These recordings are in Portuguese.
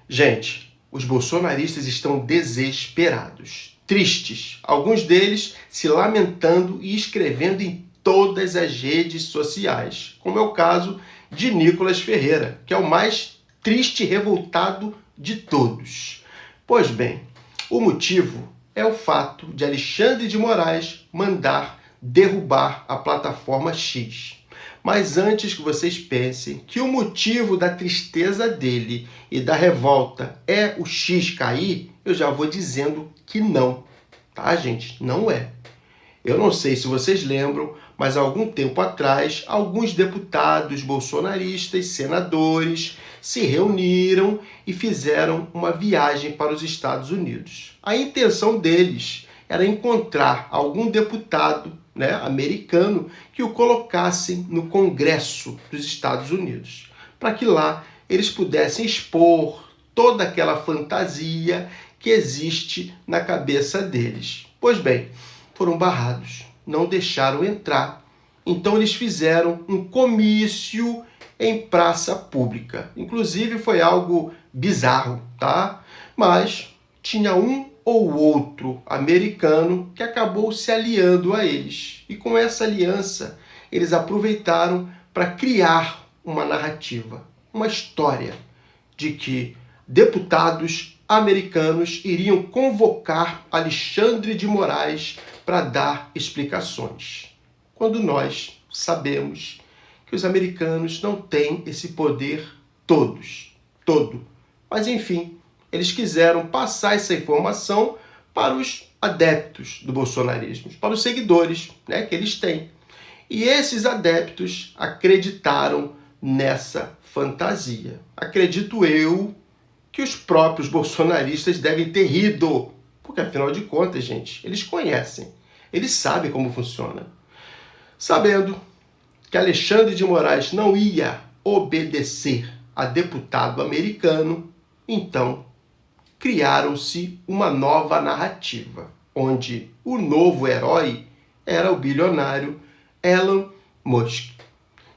Gente, os bolsonaristas estão desesperados, tristes, alguns deles se lamentando e escrevendo em todas as redes sociais, como é o caso de Nicolas Ferreira, que é o mais triste e revoltado de todos. Pois bem, o motivo é o fato de Alexandre de Moraes mandar derrubar a plataforma X. Mas antes que vocês pensem que o motivo da tristeza dele e da revolta é o X cair, eu já vou dizendo que não, tá, gente? Não é. Eu não sei se vocês lembram, mas há algum tempo atrás, alguns deputados bolsonaristas, senadores, se reuniram e fizeram uma viagem para os Estados Unidos. A intenção deles era encontrar algum deputado, americano, que o colocassem no Congresso dos Estados Unidos, para que lá eles pudessem expor toda aquela fantasia que existe na cabeça deles. Pois bem, foram barrados, não deixaram entrar. Então eles fizeram um comício em praça pública. Inclusive foi algo bizarro, tá? Mas tinha um ou outro americano que acabou se aliando a eles. E com essa aliança, eles aproveitaram para criar uma narrativa, uma história de que deputados americanos iriam convocar Alexandre de Moraes para dar explicações, quando nós sabemos que os americanos não têm esse poder todo. Mas enfim, eles quiseram passar essa informação para os adeptos do bolsonarismo, para os seguidores, que eles têm. E esses adeptos acreditaram nessa fantasia. Acredito eu que os próprios bolsonaristas devem ter rido, porque afinal de contas, gente, eles conhecem, eles sabem como funciona. Sabendo que Alexandre de Moraes não ia obedecer a deputado americano, então criaram-se uma nova narrativa, onde o novo herói era o bilionário Elon Musk.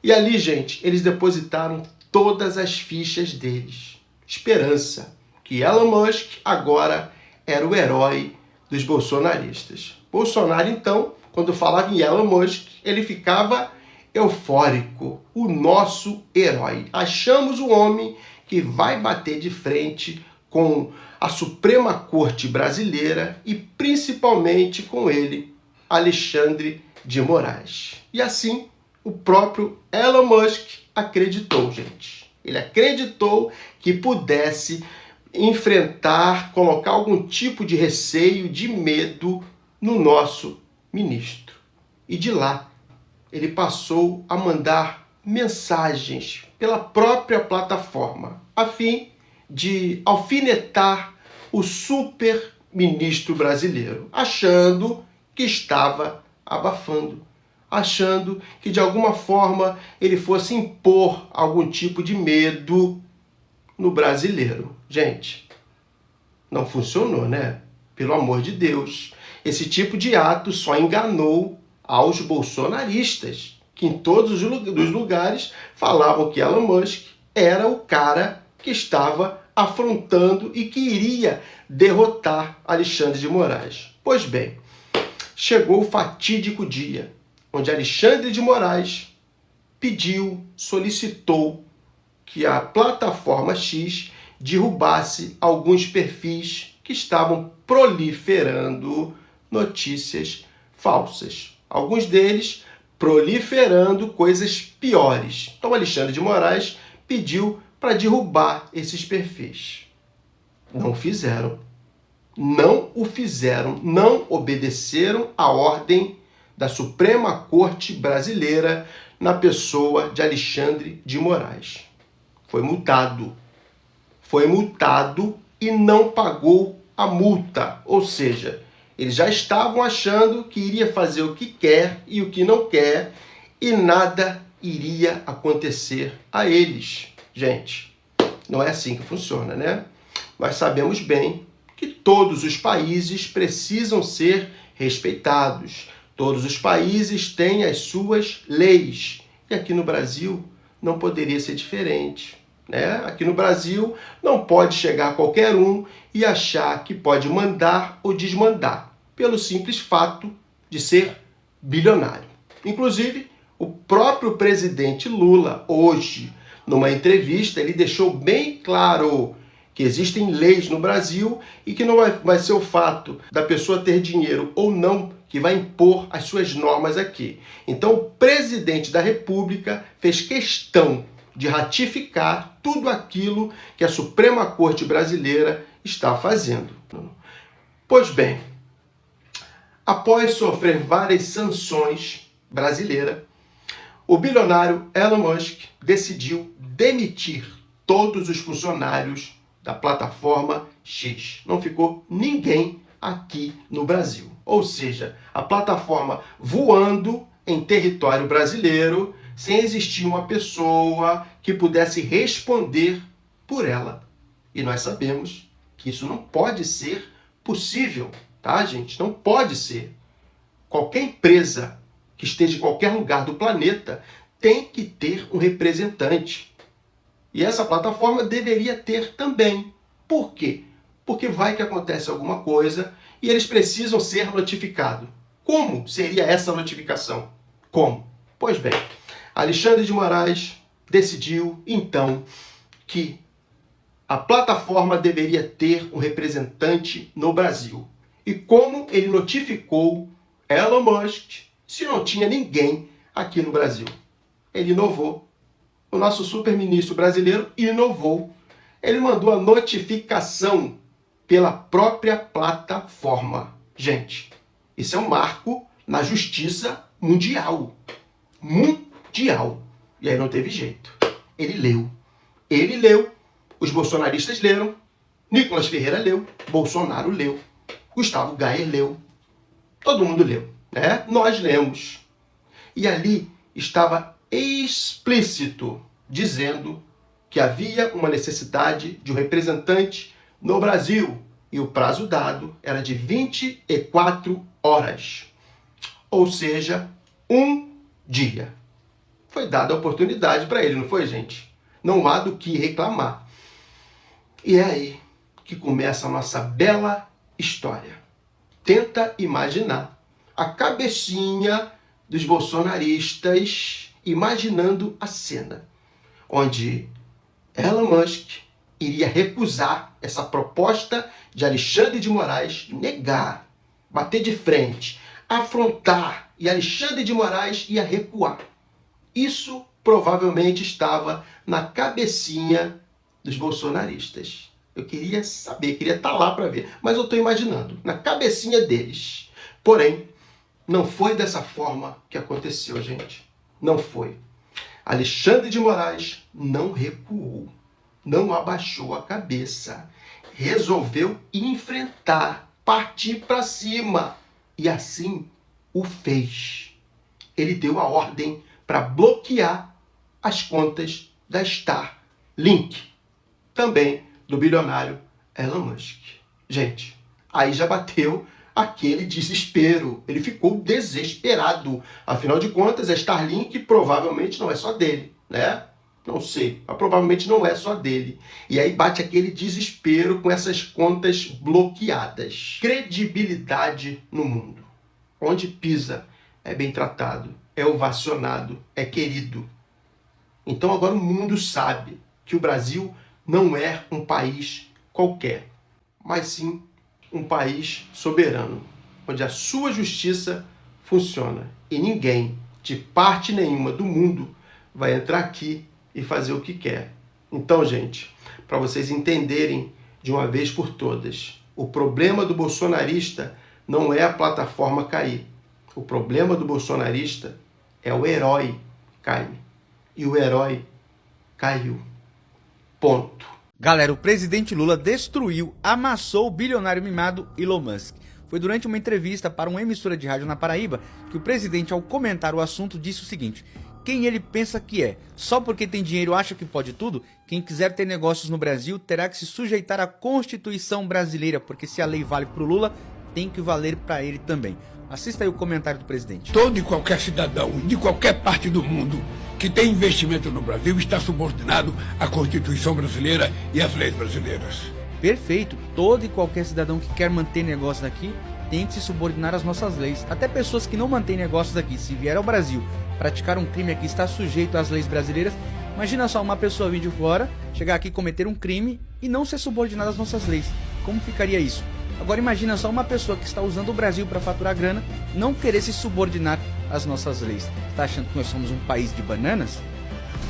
E ali, gente, eles depositaram todas as fichas deles. Esperança que Elon Musk agora era o herói dos bolsonaristas. Bolsonaro, então, quando falava em Elon Musk, ele ficava eufórico. O nosso herói. Achamos o homem que vai bater de frente com a Suprema Corte Brasileira e principalmente com ele, Alexandre de Moraes. E assim, o próprio Elon Musk acreditou, gente. Ele acreditou que pudesse enfrentar, colocar algum tipo de receio, de medo no nosso ministro. E de lá, ele passou a mandar mensagens pela própria plataforma, a fim de alfinetar o super ministro brasileiro, achando que estava abafando, achando que de alguma forma ele fosse impor algum tipo de medo no brasileiro. Gente, não funcionou, né? Pelo amor de Deus. Esse tipo de ato só enganou aos bolsonaristas, que em todos os lugares falavam que Elon Musk era o cara que estava afrontando e que iria derrotar Alexandre de Moraes. Pois bem, chegou o fatídico dia onde Alexandre de Moraes solicitou que a plataforma X derrubasse alguns perfis que estavam proliferando notícias falsas. Alguns deles proliferando coisas piores. Então Alexandre de Moraes pediu para derrubar esses perfis. Não fizeram. Não o fizeram. Não obedeceram à ordem da Suprema Corte Brasileira na pessoa de Alexandre de Moraes. Foi multado. Foi multado e não pagou a multa. Ou seja, eles já estavam achando que iria fazer o que quer e o que não quer e nada iria acontecer a eles. Gente, não é assim que funciona, né? Nós sabemos bem que todos os países precisam ser respeitados. Todos os países têm as suas leis. E aqui no Brasil não poderia ser diferente. né? Aqui no Brasil não pode chegar qualquer um e achar que pode mandar ou desmandar, pelo simples fato de ser bilionário. Inclusive, o próprio presidente Lula, hoje, numa entrevista, ele deixou bem claro que existem leis no Brasil e que não vai ser o fato da pessoa ter dinheiro ou não que vai impor as suas normas aqui. Então, o presidente da República fez questão de ratificar tudo aquilo que a Suprema Corte brasileira está fazendo. Pois bem, após sofrer várias sanções brasileiras, o bilionário Elon Musk decidiu demitir todos os funcionários da plataforma X. Não ficou ninguém aqui no Brasil. Ou seja, a plataforma voando em território brasileiro sem existir uma pessoa que pudesse responder por ela. E nós sabemos que isso não pode ser possível, tá, gente? Não pode ser. Qualquer empresa que esteja em qualquer lugar do planeta tem que ter um representante. E essa plataforma deveria ter também. Por quê? Porque vai que acontece alguma coisa e eles precisam ser notificados. Como seria essa notificação? Como? Pois bem, Alexandre de Moraes decidiu, então, que a plataforma deveria ter um representante no Brasil. E como ele notificou Elon Musk se não tinha ninguém aqui no Brasil? Ele inovou. O nosso super-ministro brasileiro inovou. Ele mandou a notificação pela própria plataforma. Gente, isso é um marco na justiça mundial. Mundial. E aí não teve jeito. Ele leu, os bolsonaristas leram, Nicolas Ferreira leu, Bolsonaro leu, Gustavo Gayer leu, todo mundo leu, né? Nós lemos. E ali estava explícito dizendo que havia uma necessidade de um representante no Brasil e o prazo dado era de 24 horas, ou seja, um dia. Foi dada a oportunidade para ele, não foi, gente? Não há do que reclamar. E é aí que começa a nossa bela história. Tenta imaginar a cabecinha dos bolsonaristas imaginando a cena onde Elon Musk iria recusar essa proposta de Alexandre de Moraes, negar, bater de frente, afrontar, e Alexandre de Moraes ia recuar. Isso provavelmente estava na cabecinha dos bolsonaristas. Eu queria saber, queria estar lá para ver, mas eu estou imaginando, na cabecinha deles. Porém, não foi dessa forma que aconteceu, gente. Não foi. Alexandre de Moraes não recuou, não abaixou a cabeça, resolveu enfrentar, partir para cima, e assim o fez. Ele deu a ordem para bloquear as contas da Starlink, também do bilionário Elon Musk. Gente, aí já bateu aquele desespero. Ele ficou desesperado. Afinal de contas, a Starlink provavelmente não é só dele, né? Não sei, mas provavelmente não é só dele. E aí bate aquele desespero com essas contas bloqueadas. Credibilidade no mundo. Onde pisa é bem tratado, é ovacionado, é querido. Então agora o mundo sabe que o Brasil não é um país qualquer, mas sim um país soberano, onde a sua justiça funciona e ninguém, de parte nenhuma do mundo, vai entrar aqui e fazer o que quer. Então, gente, para vocês entenderem de uma vez por todas, o problema do bolsonarista não é a plataforma cair. O problema do bolsonarista é o herói cair. E o herói caiu. Ponto. Galera, o presidente Lula destruiu, amassou o bilionário mimado Elon Musk. Foi durante uma entrevista para uma emissora de rádio na Paraíba que o presidente, ao comentar o assunto, disse o seguinte: quem ele pensa que é? Só porque tem dinheiro acha que pode tudo? Quem quiser ter negócios no Brasil terá que se sujeitar à Constituição brasileira, porque se a lei vale para o Lula, tem que valer para ele também. Assista aí o comentário do presidente. Todo e qualquer cidadão de qualquer parte do mundo que tem investimento no Brasil está subordinado à Constituição brasileira e às leis brasileiras. Perfeito. Todo e qualquer cidadão que quer manter negócios aqui tem que se subordinar às nossas leis. Até pessoas que não mantêm negócios aqui, se vier ao Brasil praticar um crime aqui, está sujeito às leis brasileiras. Imagina só uma pessoa vir de fora, chegar aqui, cometer um crime e não ser subordinada às nossas leis. Como ficaria isso? Agora imagina só uma pessoa que está usando o Brasil para faturar grana, não querer se subordinar às nossas leis. Está achando que nós somos um país de bananas?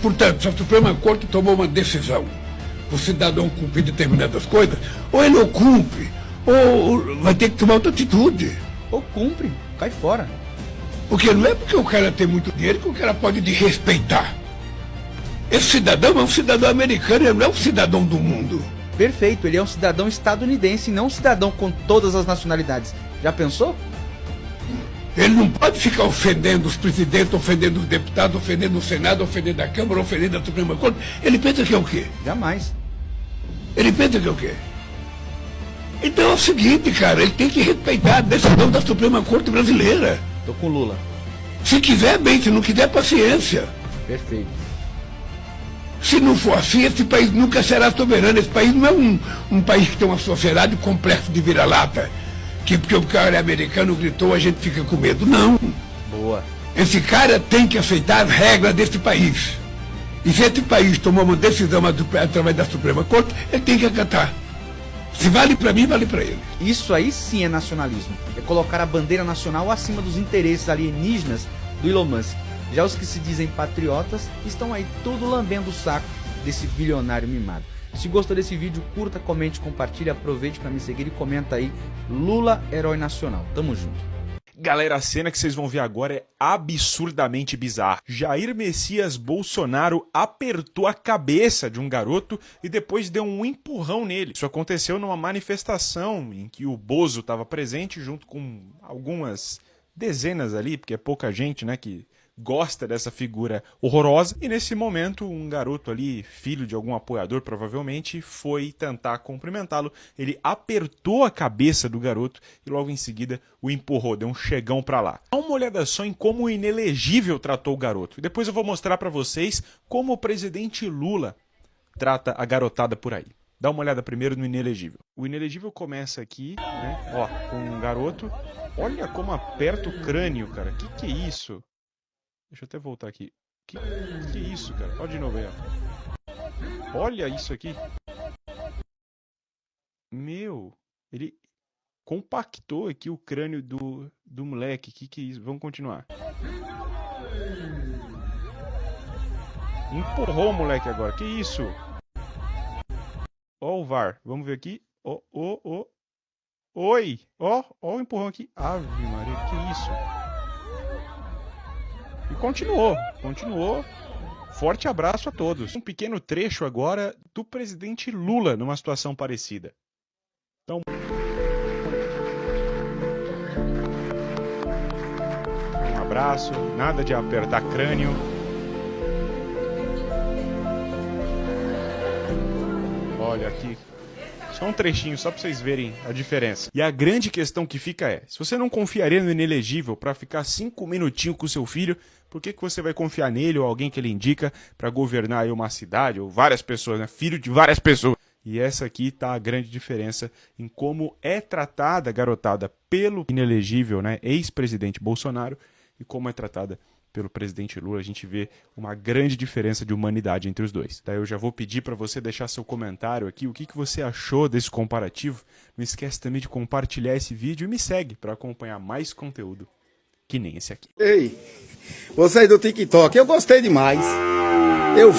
Portanto, se a Suprema Corte tomou uma decisão, o cidadão cumprir determinadas coisas, ou ele não cumpre, ou vai ter que tomar outra atitude. Ou cumpre, cai fora. Porque não é porque o cara tem muito dinheiro que o cara pode desrespeitar. Esse cidadão é um cidadão americano, ele não é um cidadão do mundo. Perfeito, ele é um cidadão estadunidense e não um cidadão com todas as nacionalidades. Já pensou? Ele não pode ficar ofendendo os presidentes, ofendendo os deputados, ofendendo o Senado, ofendendo a Câmara, ofendendo a Suprema Corte. Ele pensa que é o quê? Jamais. Ele pensa que é o quê? Então é o seguinte, cara, ele tem que respeitar a decisão da Suprema Corte brasileira. Tô com Lula. Se quiser, bem, se não quiser, paciência. Perfeito. Se não for assim, esse país nunca será soberano. Esse país não é um país que tem uma sociedade complexo de vira-lata. Que porque o cara é americano gritou, a gente fica com medo. Não. Boa. Esse cara tem que aceitar as regras desse país. E se esse país tomou uma decisão através da Suprema Corte, ele tem que acatar. Se vale para mim, vale para ele. Isso aí sim é nacionalismo. É colocar a bandeira nacional acima dos interesses alienígenas do Elon Musk. Já os que se dizem patriotas estão aí tudo lambendo o saco desse bilionário mimado. Se gostou desse vídeo, curta, comente, compartilhe, aproveite para me seguir e comenta aí. Lula, herói nacional. Tamo junto. Galera, a cena que vocês vão ver agora é absurdamente bizarra. Jair Messias Bolsonaro apertou a cabeça de um garoto e depois deu um empurrão nele. Isso aconteceu numa manifestação em que o Bozo estava presente junto com algumas dezenas ali, porque é pouca gente, né, que gosta dessa figura horrorosa, e nesse momento um garoto ali, filho de algum apoiador provavelmente, foi tentar cumprimentá-lo. Ele apertou a cabeça do garoto e logo em seguida o empurrou, deu um chegão pra lá. Dá uma olhada só em como o inelegível tratou o garoto, e depois eu vou mostrar pra vocês como o presidente Lula trata a garotada por aí. Dá uma olhada primeiro no inelegível. O inelegível começa aqui, né, ó, com um garoto. Olha como aperta o crânio, cara. Que é isso? Deixa eu até voltar aqui. Que é isso, cara? Olha de novo aí, ó. Olha isso aqui. Meu, ele compactou aqui o crânio do moleque. Que é isso? Vamos continuar. Empurrou o moleque agora. Que isso? Ó o VAR. Vamos ver aqui. Ó. Oi. Ó o empurrão aqui. Ave Maria, que isso? E continuou. Forte abraço a todos. Um pequeno trecho agora do presidente Lula numa situação parecida. Então, um abraço, nada de apertar crânio. Olha aqui. Só um trechinho, só pra vocês verem a diferença. E a grande questão que fica é, se você não confiaria no inelegível pra ficar 5 minutinhos com seu filho, por que você vai confiar nele ou alguém que ele indica pra governar aí uma cidade ou várias pessoas, né? Filho de várias pessoas. E essa aqui tá a grande diferença em como é tratada a garotada pelo inelegível, né, ex-presidente Bolsonaro, e como é tratada pelo presidente Lula. A gente vê uma grande diferença de humanidade entre os dois. Tá? Eu já vou pedir para você deixar seu comentário aqui, o que você achou desse comparativo. Não esquece também de compartilhar esse vídeo e me segue para acompanhar mais conteúdo que nem esse aqui. Ei, você aí do TikTok, eu gostei demais. Eu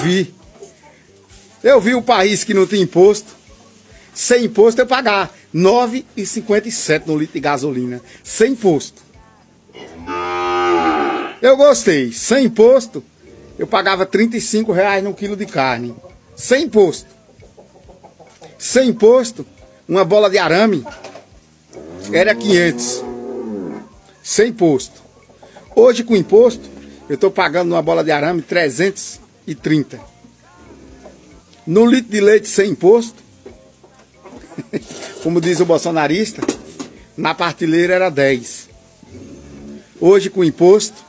vi o país que não tem imposto. Sem imposto eu pagar R$ 9,57 no litro de gasolina. Sem imposto. Eu gostei. Sem imposto, eu pagava R$ 35,00 no quilo de carne. Sem imposto. Sem imposto, uma bola de arame era 500. Sem imposto. Hoje, com imposto, eu estou pagando uma bola de arame 330. No litro de leite sem imposto, como diz o bolsonarista, na partilheira era 10. Hoje com imposto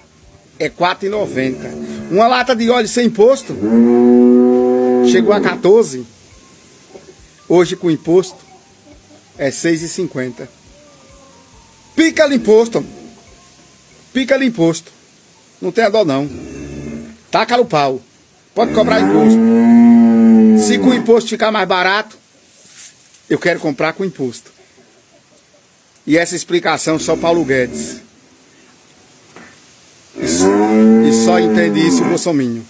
é R$ 4,90. Uma lata de óleo sem imposto chegou a 14. Hoje com imposto é R$ 6,50. Pica-lhe imposto. Pica-lhe imposto. Não tem dó não. Taca-lhe o pau. Pode cobrar imposto. Se com o imposto ficar mais barato, eu quero comprar com imposto. E essa explicação só Paulo Guedes. E só entende isso o bolsominho.